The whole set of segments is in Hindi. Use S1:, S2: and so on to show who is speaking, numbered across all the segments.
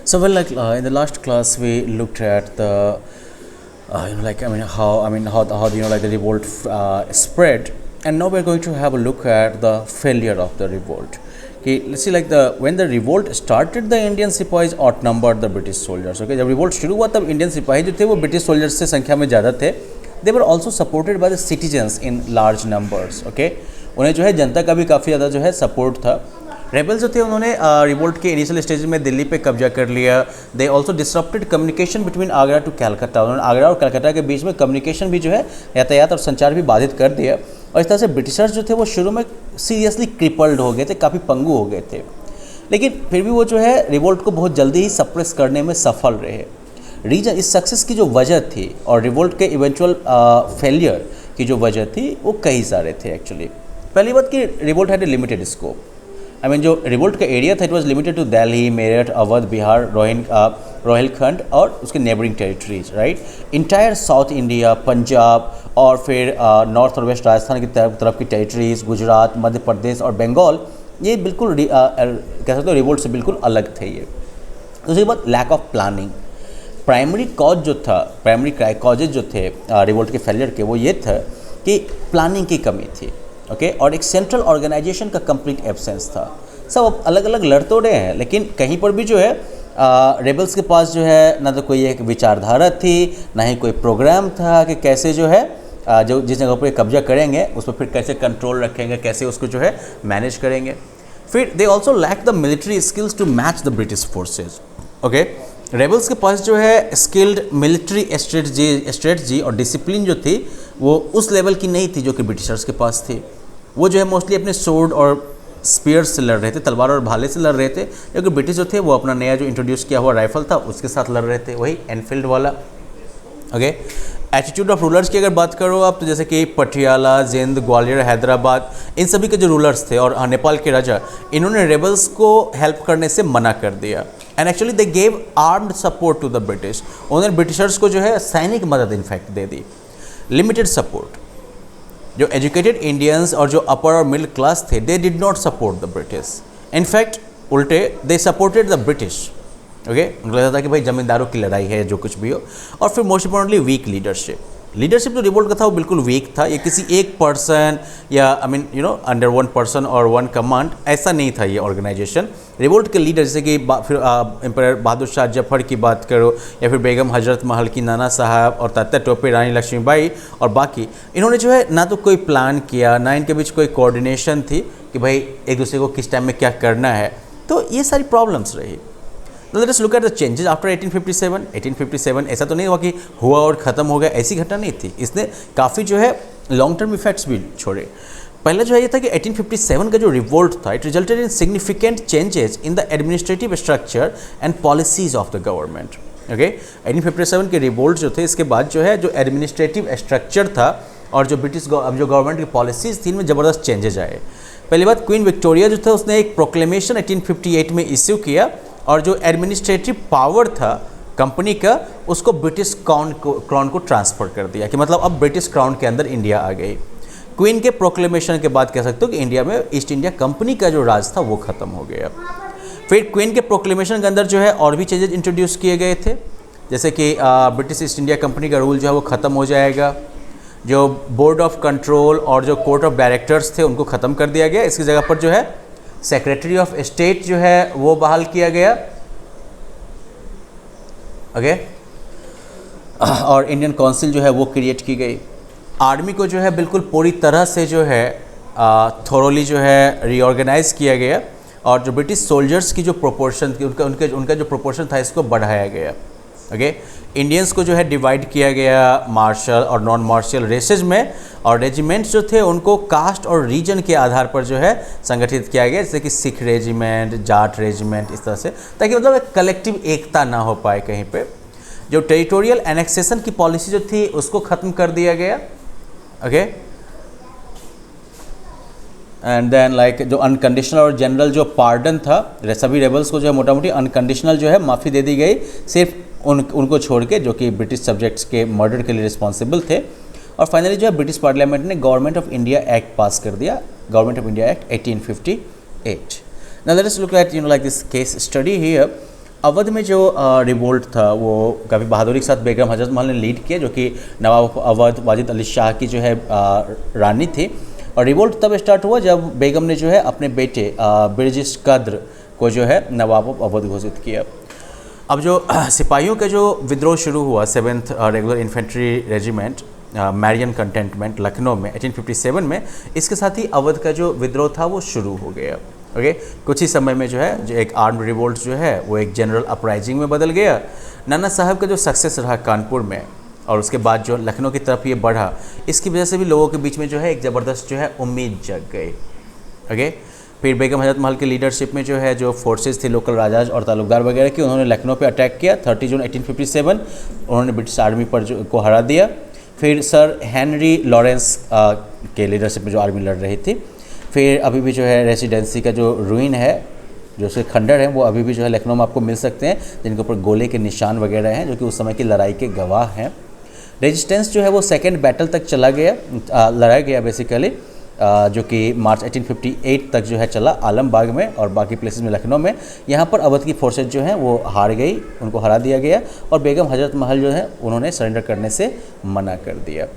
S1: So well, like in the last class, we looked at the, how the revolt spread, and now we're going to have a look at the failure of the revolt. Okay, let's see, like the when the revolt started, the Indian सिपाहीज outnumbered the British soldiers. Okay, जब revolt शुरू हुआ तब Indian सिपाही जो थे वो British soldiers से संख्या में ज़्यादा थे. They were also supported by the citizens in large numbers. Okay, उन्हें जो है जनता का भी काफ़ी ज़्यादा जो है सपोर्ट था. रेबल्स जो थे उन्होंने रिवोल्ट के इनिशियल स्टेज में दिल्ली पे कब्जा कर लिया. They also disrupted communication between Agra to Calcutta. उन्होंने आगरा और कलकत्ता के बीच में कम्युनिकेशन भी जो है यातायात और संचार भी बाधित कर दिया. और इस तरह से ब्रिटिशर्स जो थे वो शुरू में सीरियसली क्रिपल्ड हो गए थे, काफ़ी पंगु हो गए थे. लेकिन फिर भी वो जो है रिवोल्ट को बहुत जल्दी ही सप्रेस करने में सफल रहे. रीजन इस सक्सेस की जो वजह थी और रिवोल्ट के इवेंचुअल फेलियर की जो वजह थी वो कई सारे थे एक्चुअली. पहली बात कि revolt had a limited scope. जो रिवोल्ट का एरिया था it was limited to Delhi, Meerut, Awadh, Bihar, Rohilkhand और उसके neighbouring territories, right. Entire south India, Punjab और फिर नॉर्थ और वेस्ट राजस्थान की तरफ की टेरिटरीज, गुजरात, मध्य प्रदेश और बंगाल, ये बिल्कुल कह सकते हो रिवोल्ट से बिल्कुल अलग थे ये. दूसरी बात, lack of planning. Primary causes जो थे रिवोल्ट के फेलियर के वो ये था कि प्लानिंग की कमी थी. ओके, और एक सेंट्रल ऑर्गेनाइजेशन का कंप्लीट एब्सेंस था. सब अलग अलग लड़ तो रहे हैं लेकिन कहीं पर भी जो है रेबल्स के पास जो है ना तो कोई एक विचारधारा थी, ना ही कोई प्रोग्राम था कि कैसे जो है जो जिस जगह पर कब्जा करेंगे उस पर फिर कैसे कंट्रोल रखेंगे, कैसे उसको जो है मैनेज करेंगे. फिर they also lack the military skills to match the British forces. Okay, rebels के पास जो है स्किल्ड मिलिट्री स्ट्रेटजी और डिसिप्लिन जो थी वो उस लेवल की नहीं थी जो कि ब्रिटिशर्स के पास थी. वो जो है मोस्टली अपने सोर्ड और स्पीयर्स से लड़ रहे थे, तलवार और भाले से लड़ रहे थे. क्योंकि ब्रिटिश जो थे वो अपना नया जो इंट्रोड्यूस किया हुआ राइफल था उसके साथ लड़ रहे थे, वही एनफील्ड वाला. ओके, एटीट्यूड ऑफ रूलर्स की अगर बात करो आप तो जैसे कि पटियाला, जिंद, ग्वालियर, हैदराबाद, इन सभी के जो रूलर्स थे और नेपाल के राजा, इन्होंने रेबल्स को हेल्प करने से मना कर दिया. And actually they gave armed support to the British. उन्होंने ब्रिटिशर्स को जो है सैनिक मदद इनफैक्ट दे दी. Limited support. जो एजुकेटेड इंडियंस और जो अपर और मिडिल क्लास थे they did not support the British. In fact उल्टे they supported the British. Okay, उनको लगता था कि भाई जमींदारों की लड़ाई है जो कुछ भी हो. और फिर मोस्ट इंपॉर्टेंटली वीक लीडरशिप जो रिवोल्ट का था वो बिल्कुल वीक था. ये किसी एक पर्सन या अंडर वन पर्सन और वन कमांड ऐसा नहीं था ये ऑर्गेनाइजेशन. रिवोल्ट के लीडर जैसे कि फिर एम्पायर बहादुर शाह जफर की बात करो या फिर बेगम हजरत महल की नाना साहब और तात्या टोपे, रानी लक्ष्मीबाई और बाकी, इन्होंने जो है ना तो कोई प्लान किया, ना इनके बीच कोई कोऑर्डिनेशन थी कि भाई एक दूसरे को किस टाइम में क्या करना है. तो ये सारी प्रॉब्लम्स रही. Let us look at the changes after 1857. ऐसा तो नहीं हुआ कि हुआ और ख़त्म हो गया, ऐसी घटना नहीं थी. इसने काफ़ी जो है लॉन्ग टर्म इफेक्ट्स भी छोड़े. पहले जो है ये था कि 1857 का जो रिवोल्ट था it resulted in significant changes in the administrative structure and policies of the government. Okay, 1857 के रिवोल्ट जो थे इसके बाद जो है जो एडमिनिस्ट्रेटिव स्ट्रक्चर था और जो ब्रिटिश जो गवर्नमेंट की पॉलिसीज थी इनमें ज़बरदस्त चेंजेस आए. पहली बात, क्वीन विक्टोरिया जो था उसने एक प्रोक्लेमेशन 1858 में इश्यू किया और जो एडमिनिस्ट्रेटिव पावर था कंपनी का उसको ब्रिटिश क्राउन को ट्रांसफ़र कर दिया कि मतलब अब ब्रिटिश क्राउन के अंदर इंडिया आ गई. क्वीन के प्रोक्लेमेशन के बाद कह सकते हो कि इंडिया में ईस्ट इंडिया कंपनी का जो राज था वो ख़त्म हो गया. फिर क्वीन के प्रोक्लेमेशन के अंदर जो है और भी चेंजेस इंट्रोड्यूस किए गए थे, जैसे कि ब्रिटिश ईस्ट इंडिया कंपनी का रूल जो है वो ख़त्म हो जाएगा. जो बोर्ड ऑफ कंट्रोल और जो कोर्ट ऑफ डायरेक्टर्स थे उनको ख़त्म कर दिया गया. इसकी जगह पर जो है सेक्रेटरी ऑफ स्टेट जो है वो बहाल किया गया. ओके, और इंडियन काउंसिल जो है वो क्रिएट की गई. आर्मी को जो है बिल्कुल पूरी तरह से जो है थोरोली जो है रीऑर्गेनाइज किया गया और जो ब्रिटिश सोल्जर्स की जो प्रोपोर्शन थी उनका जो प्रोपोर्शन था इसको बढ़ाया गया. ओके, इंडियंस को जो है डिवाइड किया गया मार्शल और नॉन मार्शल रेसेज में और रेजिमेंट्स जो थे उनको कास्ट और रीजन के आधार पर जो है संगठित किया गया, जैसे कि सिख रेजिमेंट, जाट रेजिमेंट, इस तरह से, ताकि मतलब एक कलेक्टिव एकता ना हो पाए कहीं पे. जो टेरिटोरियल एनेक्सेशन की पॉलिसी जो थी उसको ख़त्म कर दिया गया. ओके, एंड देन लाइक जो अनकंडीशनल और जनरल जो पार्डन था सभी रेबल्स को जो है मोटा मोटी अनकंडीशनल जो है माफ़ी दे दी गई, सिर्फ उनको छोड़ के जो कि ब्रिटिश सब्जेक्ट्स के मर्डर के लिए रिस्पॉन्सिबल थे. और फाइनली जो है ब्रिटिश पार्लियामेंट ने गवर्नमेंट ऑफ इंडिया एक्ट पास कर दिया, government of India act 1858. Now let us look at like this case study here. Awadh में जो रिवोल्ट था वो काफ़ी बहादुरी के साथ बेगम हजरत महल ने लीड किया, जो कि नवाब अवध वाजिद अली शाह की जो है रानी थी। और रिवोल्ट तब स्टार्ट हुआ जब बेगम ने जो है अपने बेटे बिरजिश कद्र को जो है नवाब अवध घोषित किया। अब जो सिपाहियों का जो विद्रोह शुरू हुआ 7th regular infantry regiment Mariaon cantonment Lucknow में 1857 में, इसके साथ ही अवध का जो विद्रोह था वो शुरू हो गया। ओके, कुछ ही समय में जो है जो एक आर्म्ड रिवोल्ट जो है वो एक जनरल अपराइजिंग में बदल गया। नाना साहब का जो सक्सेस रहा कानपुर में और उसके बाद जो लखनऊ की तरफ ये बढ़ा, इसकी वजह से भी लोगों के बीच में जो है एक ज़बरदस्त जो है उम्मीद जग गई। ओके, फिर बेगम हजरत महल की लीडरशिप में जो है जो फोर्सेस थी लोकल राजाज और तालुकदार वगैरह की, उन्होंने लखनऊ पे अटैक किया 30 जून 1857। उन्होंने ब्रिटिश आर्मी पर जो को हरा दिया। फिर सर हेनरी लॉरेंस के लीडरशिप में जो आर्मी लड़ रही थी। फिर अभी भी जो है रेसिडेंसी का जो रूइन है, जो उसके खंडर हैं, वो अभी भी जो है लखनऊ में आपको मिल सकते हैं, जिनके ऊपर गोले के निशान वगैरह हैं, जो कि उस समय की लड़ाई के गवाह हैं। रेजिस्टेंस जो है वो सेकेंड बैटल तक चला गया, लड़ाया गया बेसिकली, जो कि मार्च 1858 तक जो है चला आलमबाग में और बाकी प्लेसेस में लखनऊ में। यहाँ पर अवध की फोर्सेज जो हैं वो हार गई, उनको हरा दिया गया और बेगम हजरत महल जो है उन्होंने सरेंडर करने से मना कर दिया।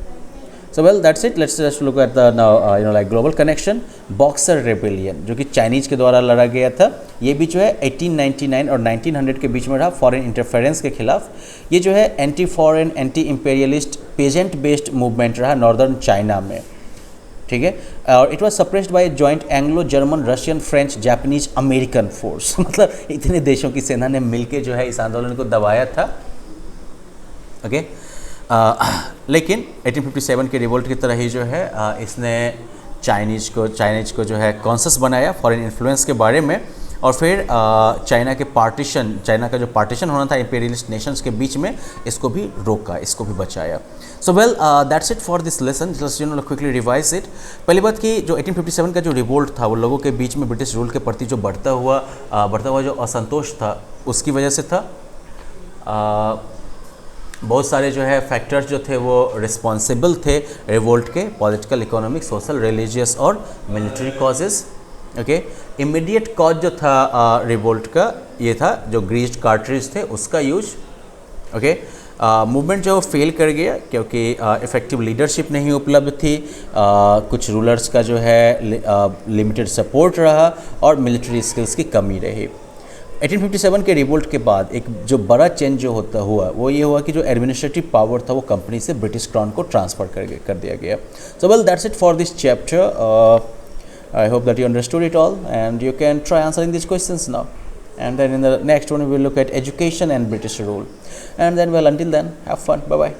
S1: So well, that's it. Let's just look at the now like global connection. Boxer Rebellion जो कि चाइनीज़ के द्वारा लड़ा गया था, ये भी जो है 1899 और 1900 के बीच में रहा फॉरेन इंटरफेरेंस के खिलाफ। ये जो है anti foreign anti imperialist peasant based movement रहा नॉर्दर्न चाइना में, ठीक है। और it was suppressed by joint Anglo German Russian French Japanese American force मतलब इतने देशों की सेना ने मिलकर जो है इस आंदोलन को दबाया था। ओके, लेकिन 1857 के रिवोल्ट की तरह ही जो है इसने चाइनीज़ को जो है कॉन्शियस बनाया फॉरेन इन्फ्लुएंस के बारे में। और फिर चाइना का जो पार्टीशन होना था इंपीरियलिस्ट नेशंस के बीच में, इसको भी रोका, इसको भी बचाया। So well, that's it for this lesson. Just quickly revise it. पहली बात कि जो 1857 का जो रिवोल्ट था वो लोगों के बीच में ब्रिटिश रूल के प्रति जो बढ़ता हुआ जो असंतोष था उसकी वजह से था। बहुत सारे जो है फैक्टर्स जो थे वो रिस्पॉन्सिबल थे रिवोल्ट के, पॉलिटिकल, इकोनॉमिक, सोशल, रिलीजियस और military causes. Okay, immediate cause जो था रिवोल्ट का ये था जो ग्रीस्ड कार्ट्रिज थे उसका यूज। ओके, मूवमेंट जो फेल कर गया क्योंकि इफ़ेक्टिव लीडरशिप नहीं उपलब्ध थी, कुछ रूलर्स का जो है लिमिटेड सपोर्ट रहा और मिलिट्री स्किल्स की कमी रही। 1857 के रिवोल्ट के बाद एक जो बड़ा चेंज जो हुआ वो ये हुआ कि जो एडमिनिस्ट्रेटिव पावर था वो कंपनी से ब्रिटिश क्राउन को ट्रांसफ़र कर दिया गया। So well, that's it for this chapter. I hope that you understood it all and you can try answering these questions now. And then in the next one we will look at education and British rule. And then, well, until then, have fun. Bye-bye.